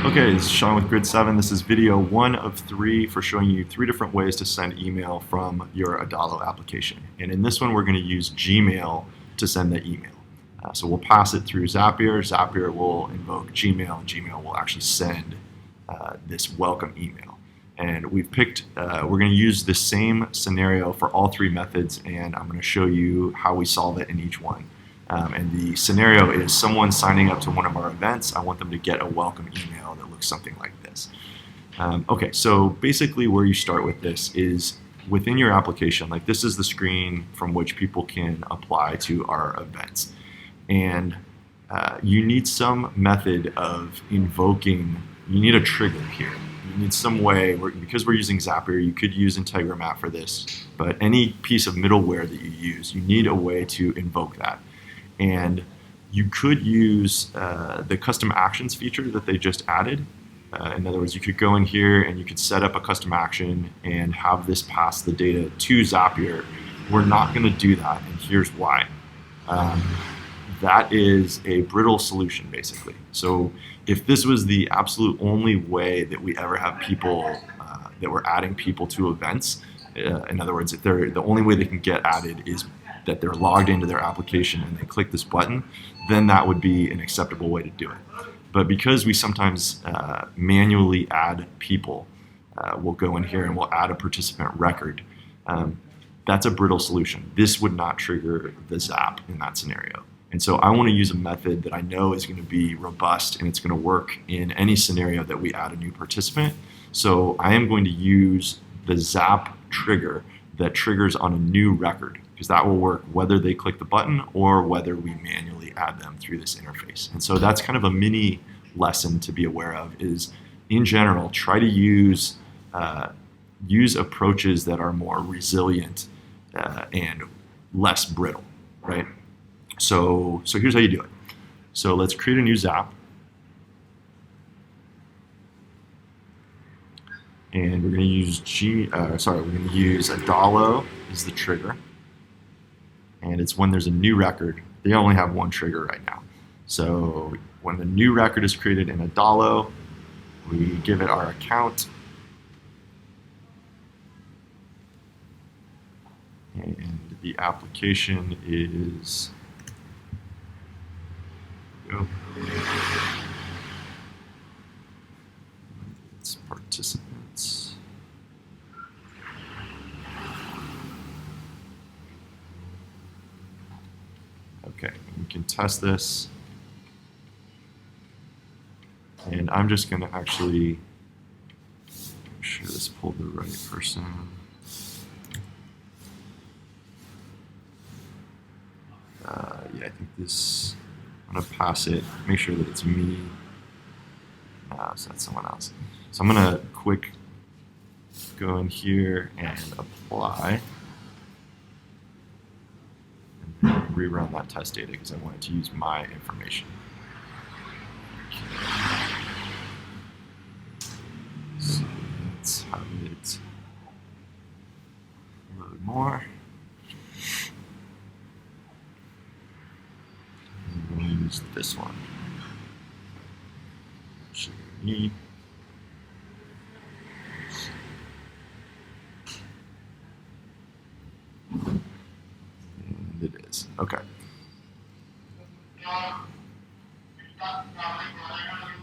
Okay, this is Sean with Grid 7. This is video 1 of 3 for showing you 3 different ways to send email from your Adalo application. And in this one, we're going to use Gmail to send the email. So we'll pass it through Zapier. Zapier will invoke Gmail, and Gmail will actually send this welcome email. And we've picked, we're going to use the same scenario for all 3 methods, and I'm going to show you how we solve it in each one. And the scenario is someone signing up to one of our events. I want them to get a welcome email that looks something like this. Okay, so basically where you start with this is within your application. Like, this is the screen from which people can apply to our events. And you need some method of invoking, you need a trigger here. You need some way, because we're using Zapier, you could use Integromat for this, but any piece of middleware that you use, you need a way to invoke that. And you could use the custom actions feature that they just added. In other words, you could go in here and you could set up a custom action and have this pass the data to Zapier. We're not going to do that, and here's why. That is a brittle solution, basically. So if this was the absolute only way that we ever have people, that we're adding people to events, in other words, if the only way they can get added is that they're logged into their application and they click this button, then that would be an acceptable way to do it. But because we sometimes manually add people, we'll go in here and we'll add a participant record. That's a brittle solution. This would not trigger the zap in that scenario. And so I want to use a method that I know is going to be robust and it's going to work in any scenario that we add a new participant. So I am going to use the zap trigger that triggers on a new record, because that will work whether they click the button or whether we manually add them through this interface. And so that's kind of a mini lesson to be aware of, is in general, try to use approaches that are more resilient and less brittle, right? So here's how you do it. So let's create a new Zap. And we're going to use Adalo as the trigger. And it's when there's a new record. They only have one trigger right now. So when the new record is created in Adalo, we give it our account. And the application is, it's participants. Okay, we can test this. And I'm just going to actually make sure this pulled the right person. Yeah, I think this, I'm going to pass it, make sure that it's me. So that's someone else. So I'm going to quick go in here and apply. Rerun that test data because I wanted to use my information. So let's have it load more. And we'll use this one. Should be me. It is. Okay.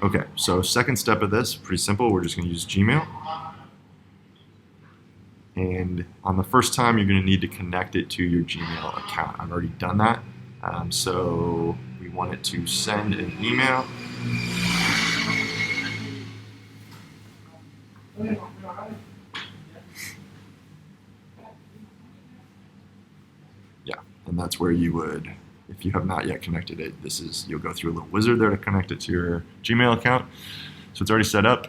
Okay, so second step of this, pretty simple. We're just going to use Gmail. And on the first time, you're going to need to connect it to your Gmail account. I've already done that. So we want it to send an email. Yeah, and that's where you would, if you have not yet connected it, you'll go through a little wizard there to connect it to your Gmail account. So it's already set up.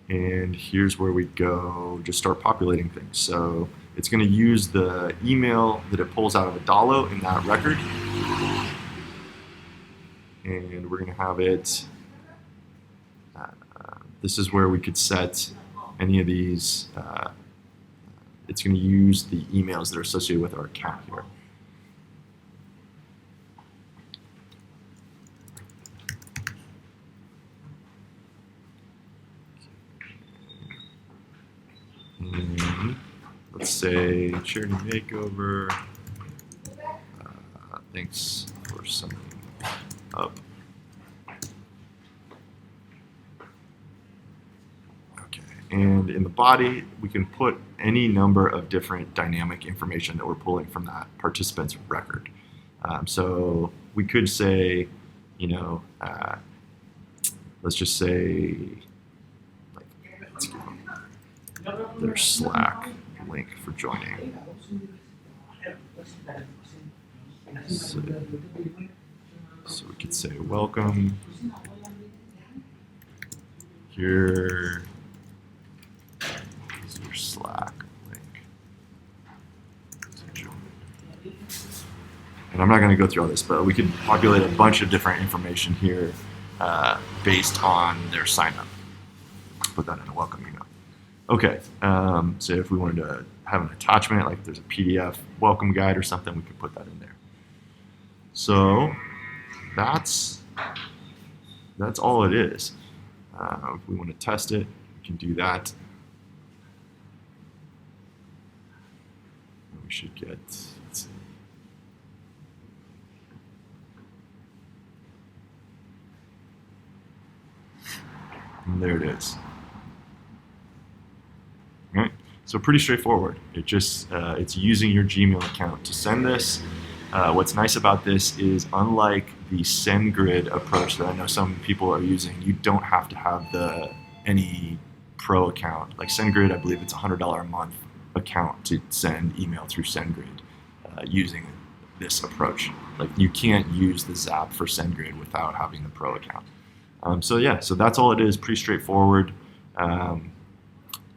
And here's where we go, just start populating things. So it's going to use the email that it pulls out of Adalo in that record. And we're going to have it, this is where we could set any of these. It's going to use the emails that are associated with our account here. say charity makeover. Thanks for summing up. Okay, and in the body, we can put any number of different dynamic information that we're pulling from that participant's record. So we could say, you know, let's just say, like, let's give them their Slack link for joining. So we could say, welcome. Here is your Slack link to join. And I'm not going to go through all this, but we could populate a bunch of different information here based on their sign up. Put that in a welcome email. Okay, so if we wanted to have an attachment, like if there's a PDF welcome guide or something, we could put that in there. So that's all it is. If we want to test it, we can do that. We should get, let's see. And there it is. All right. So pretty straightforward. It's using your Gmail account to send this. What's nice about this is, unlike the SendGrid approach that I know some people are using, you don't have to have any pro account. Like SendGrid, I believe it's $100 a month account to send email through SendGrid using this approach. Like, you can't use the Zap for SendGrid without having the pro account. So yeah, so that's all it is. Pretty straightforward.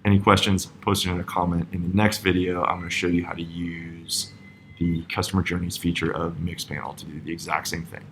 Any questions, post it in a comment. In the next video, I'm going to show you how to use the customer journeys feature of Mixpanel to do the exact same thing.